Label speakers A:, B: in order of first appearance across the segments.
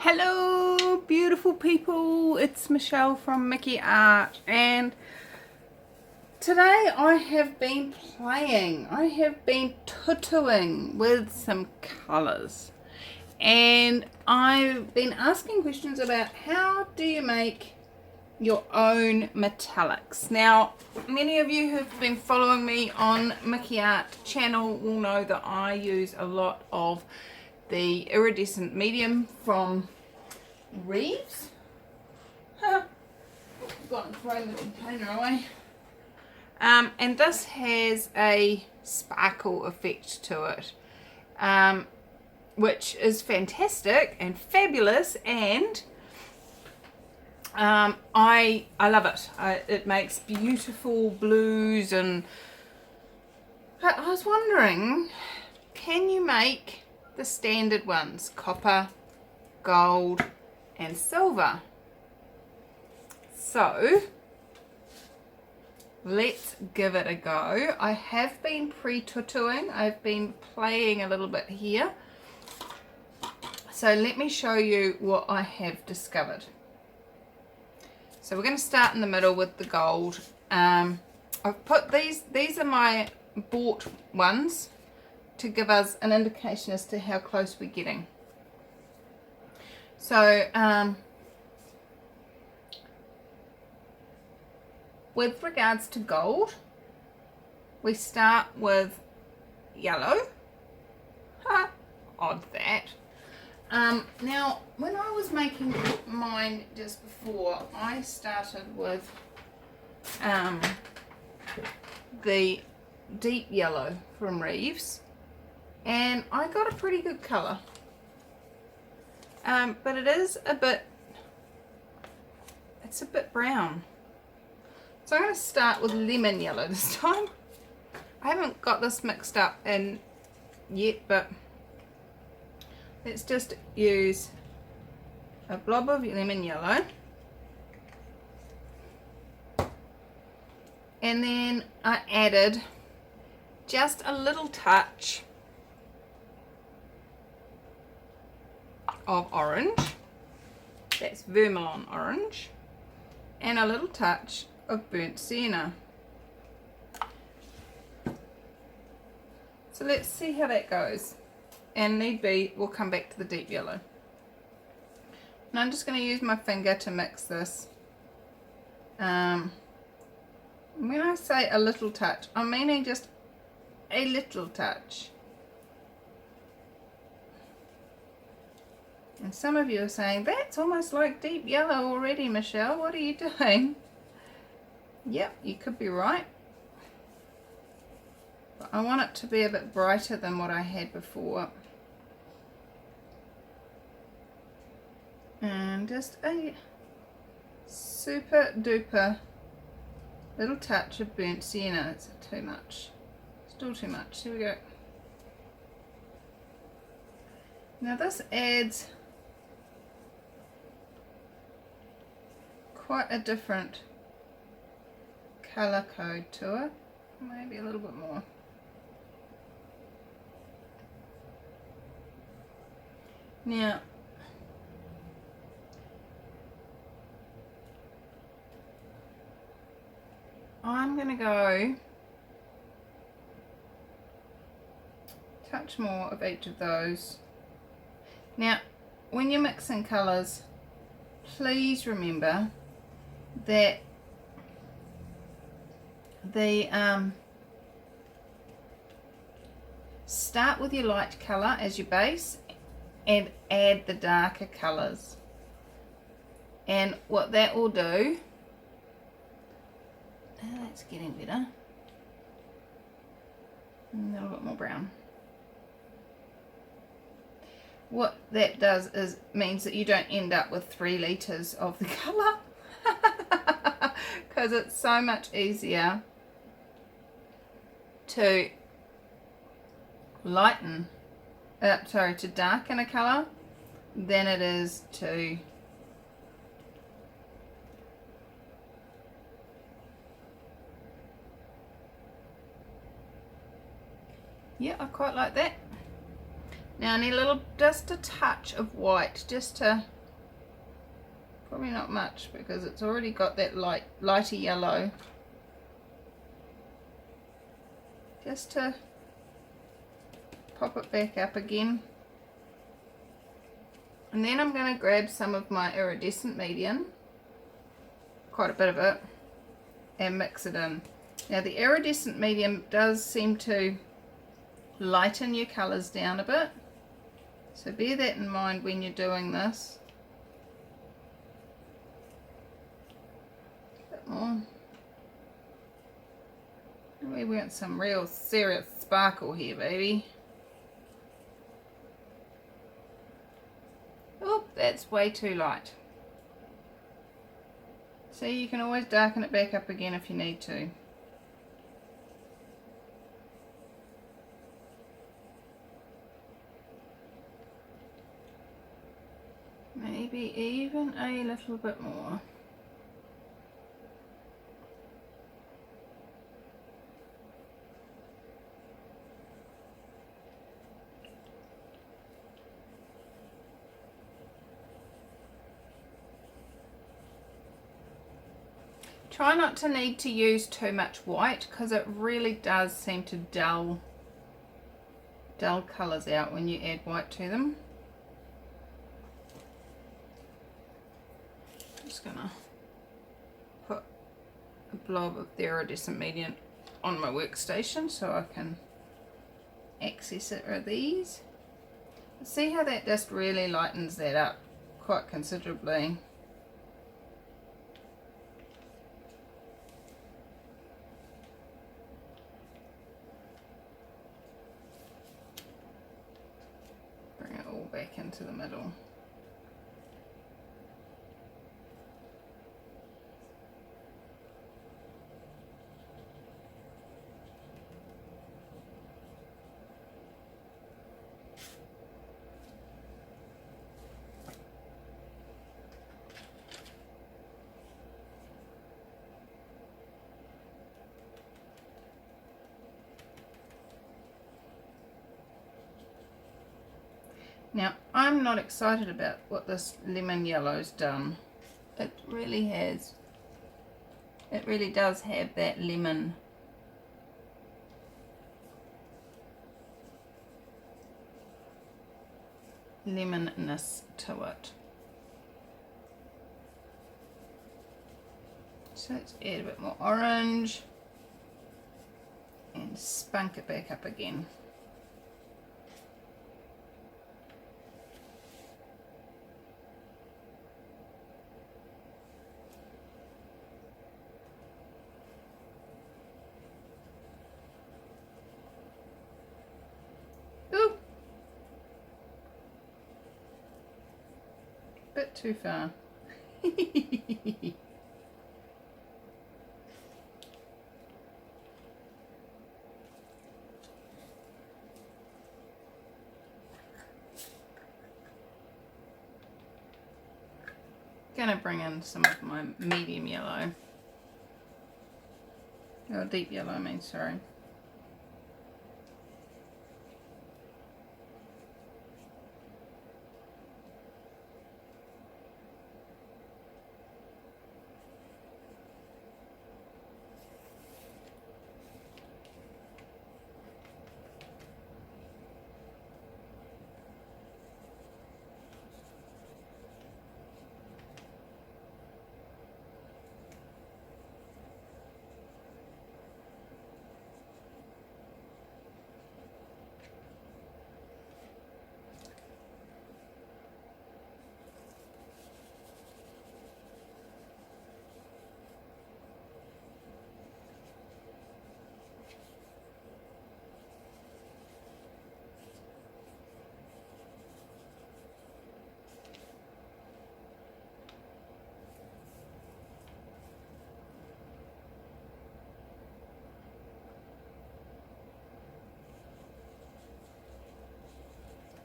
A: Hello beautiful people, it's Michelle from Mickey Art, and today I have been tutuing with some colours, and I've been asking questions about how do you make your own metallics. Now, many of you who've been following me on Mickey Art channel will know that I use a lot of the iridescent medium from Reeves. I've gone and thrown the container away. And this has a sparkle effect to it, which is fantastic and fabulous, and I love it. It makes beautiful blues, and I was wondering, can you make the standard ones, copper, gold and silver? So let's give it a go. I have been pre-tutuing. I've been playing a little bit here, so let me show you what I have discovered. So we're going to start in the middle with the gold. I've put these are my bought ones to give us an indication as to how close we're getting. So with regards to gold, we start with yellow. Odd that. Now, when I was making mine just before, I started with the deep yellow from Reeves, and I got a pretty good colour. But it's a bit brown. So I'm going to start with lemon yellow this time. I haven't got this mixed up in yet, but let's just use a blob of lemon yellow. And then I added just a little touch of orange. That's vermilion orange. And a little touch of burnt sienna. So let's see how that goes. And need be, we'll come back to the deep yellow. And I'm just going to use my finger to mix this. When I say a little touch, I'm meaning just a little touch. And some of you are saying, that's almost like deep yellow already, Michelle. What are you doing? Yep, you could be right. But I want it to be a bit brighter than what I had before. And just a super duper little touch of burnt sienna. It's too much. Still too much. Here we go. Now this adds quite a different colour code to it. Maybe a little bit more. Now I'm going to go touch more of each of those. Now when you're mixing colours, please remember that the start with your light colour as your base and add the darker colours, and what that will do, that's getting better, a little bit more brown. What that does is means that you don't end up with 3 litres of the colour, because it's so much easier to lighten, to darken a colour than it is to yeah, I quite like that. Now I need a little, just a touch of white, just to, probably not much because it's already got that lighter yellow. Just to pop it back up again. And then I'm going to grab some of my iridescent medium, quite a bit of it, and mix it in. Now the iridescent medium does seem to lighten your colours down a bit, so bear that in mind when you're doing this. A bit more. We want some real serious sparkle here, baby. Oh, that's way too light. So you can always darken it back up again if you need to. Maybe even a little bit more. Try not to need to use too much white because it really does seem to dull colours out when you add white to them. I'm just gonna put a blob of the iridescent medium on my workstation so I can access it with ease. See how that just really lightens that up quite considerably. Back into the middle. Now, I'm not excited about what this lemon yellow's done. It really has. It really does have that lemonness to it. So let's add a bit more orange and spunk it back up again. Bit too far. Gonna bring in some of my medium yellow. Oh, deep yellow, I mean, sorry.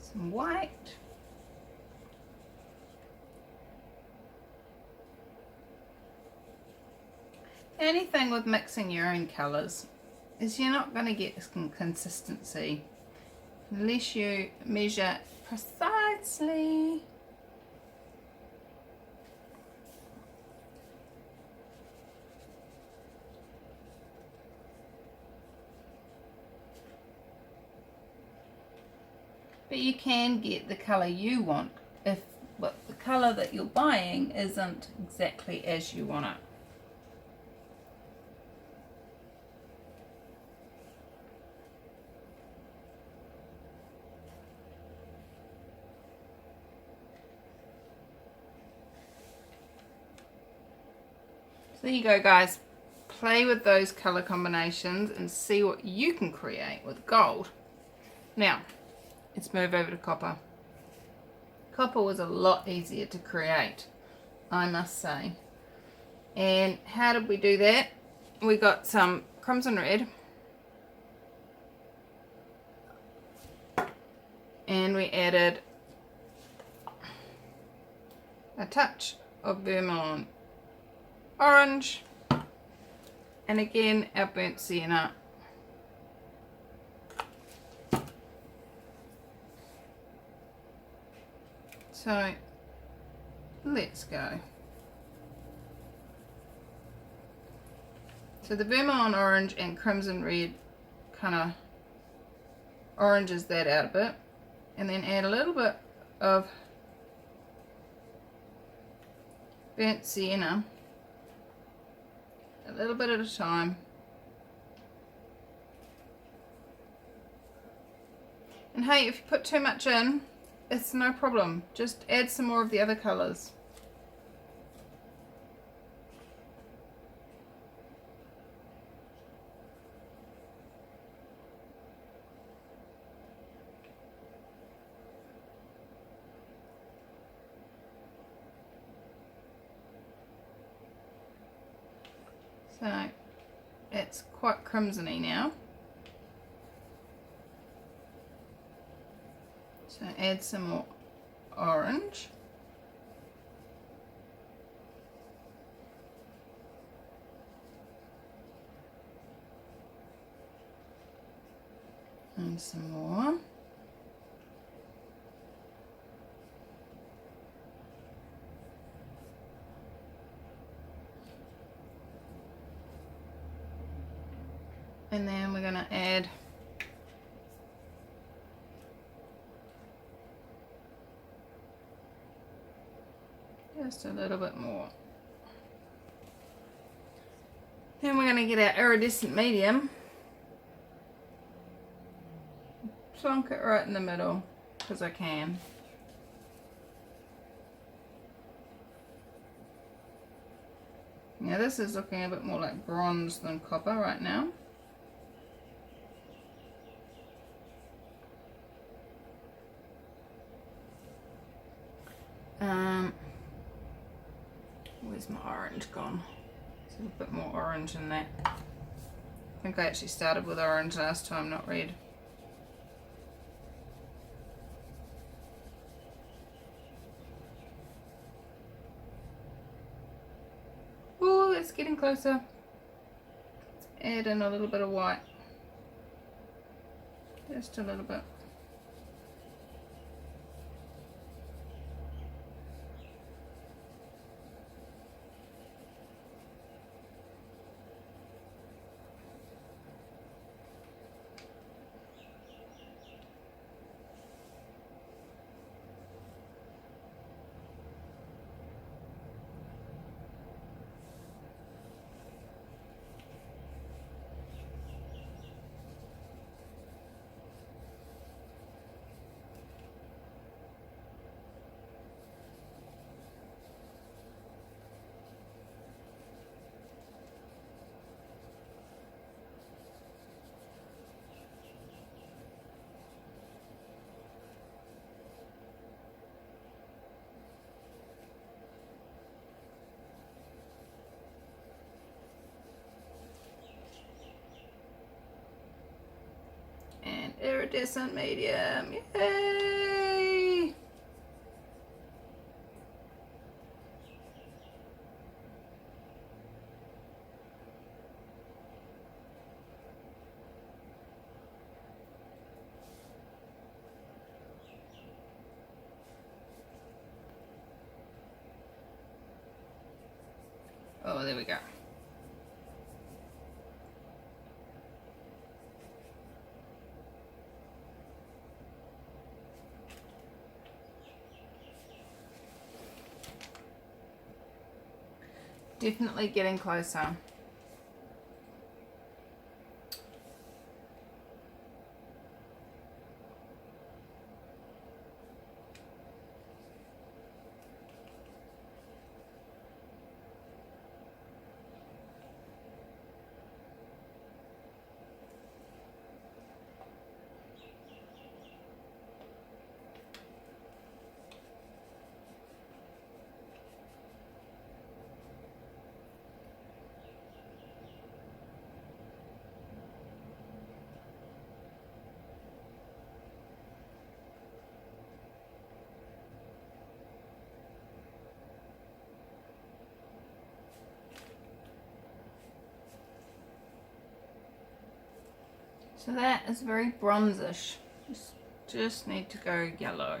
A: Some white. The only thing with mixing your own colours is you're not going to get some consistency unless you measure precisely. But you can get the colour you want if the colour that you're buying isn't exactly as you want it. So there you go, guys. Play with those colour combinations and see what you can create with gold. Now, let's move over to copper. Copper was a lot easier to create, I must say. And how did we do that? We got some crimson red. And we added a touch of vermilion orange. And again, our burnt sienna. So let's go. So the vermilion orange and crimson red kind of oranges that out a bit, and then add a little bit of burnt sienna, a little bit at a time. And hey, if you put too much in, it's no problem. Just add some more of the other colours. So it's quite crimsony now. So add some more orange. And some more. And then we're going to add just a little bit more. Then we're going to get our iridescent medium, plonk it right in the middle because I can. Now this is looking a bit more like bronze than copper right now. Where's my orange gone? There's a bit more orange in that. I think I actually started with orange last time, not red. Oh, it's getting closer. Let's add in a little bit of white. Just a little bit. Iridescent medium, yay! Oh, there we go. Definitely getting closer. So that is very bronzish. Just need to go yellow.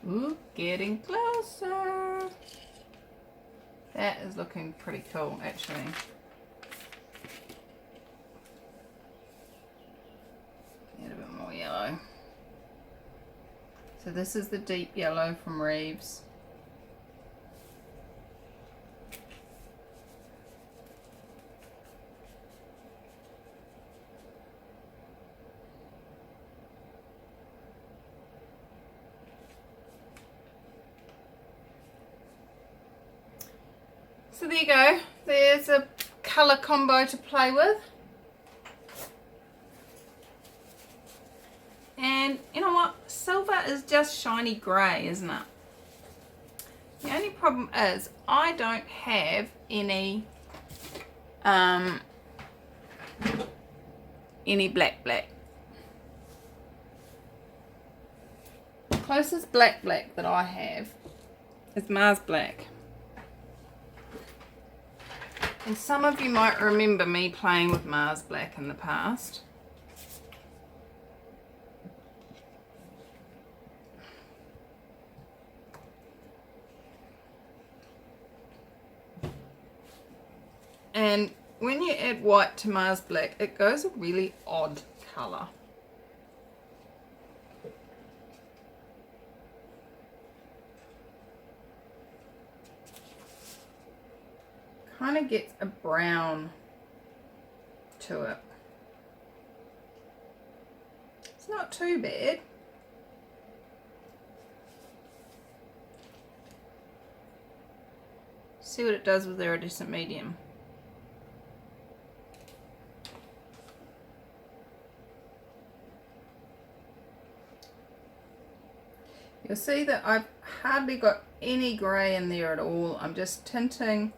A: Ooh, getting closer. That is looking pretty cool, actually. Get a bit more yellow. So this is the deep yellow from Reeves. So there you go, there's a colour combo to play with. And you know what, silver is just shiny grey, isn't it? The only problem is I don't have any black. The closest black that I have is Mars Black. And some of you might remember me playing with Mars Black in the past. And when you add white to Mars Black, it goes a really odd colour. Kind of gets a brown to it. It's not too bad. See what it does with Iridescent Medium. You'll see that I've hardly got any grey in there at all. I'm just tinting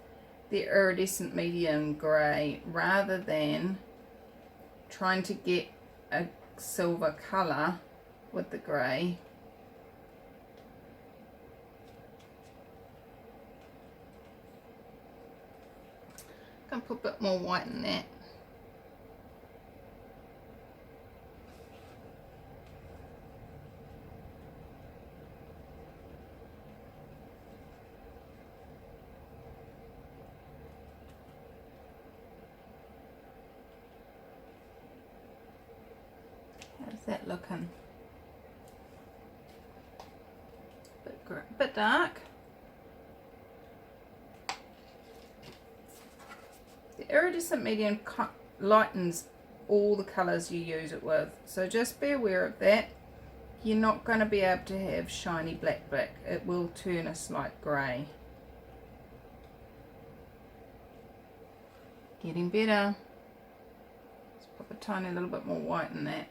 A: the Iridescent Medium grey rather than trying to get a silver colour with the grey. I'm going to put a bit more white in that. How's that looking? Bit dark. The Iridescent Medium lightens all the colours you use it with, so just be aware of that. You're not going to be able to have shiny black. It will turn a slight grey. Getting better. Let's put a tiny little bit more white in that.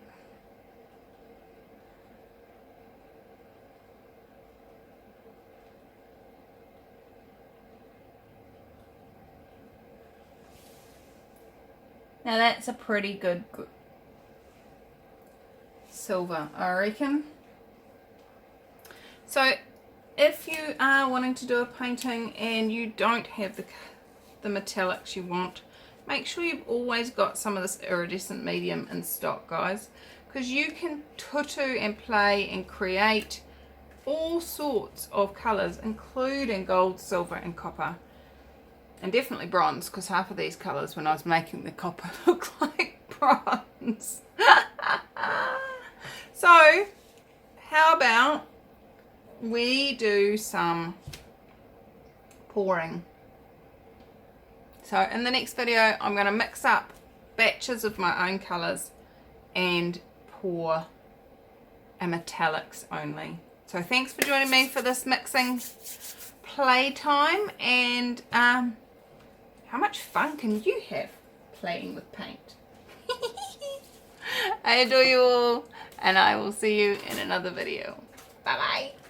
A: Now that's a pretty good silver, I reckon. So if you are wanting to do a painting and you don't have the metallics you want, make sure you've always got some of this iridescent medium in stock, guys, because you can tutu and play and create all sorts of colours, including gold, silver and copper, and definitely bronze, because half of these colours when I was making the copper look like bronze. So how about we do some pouring? So in the next video I'm going to mix up batches of my own colours and pour a metallics only. So thanks for joining me for this mixing playtime, and how much fun can you have playing with paint? I adore you all, and I will see you in another video. Bye bye.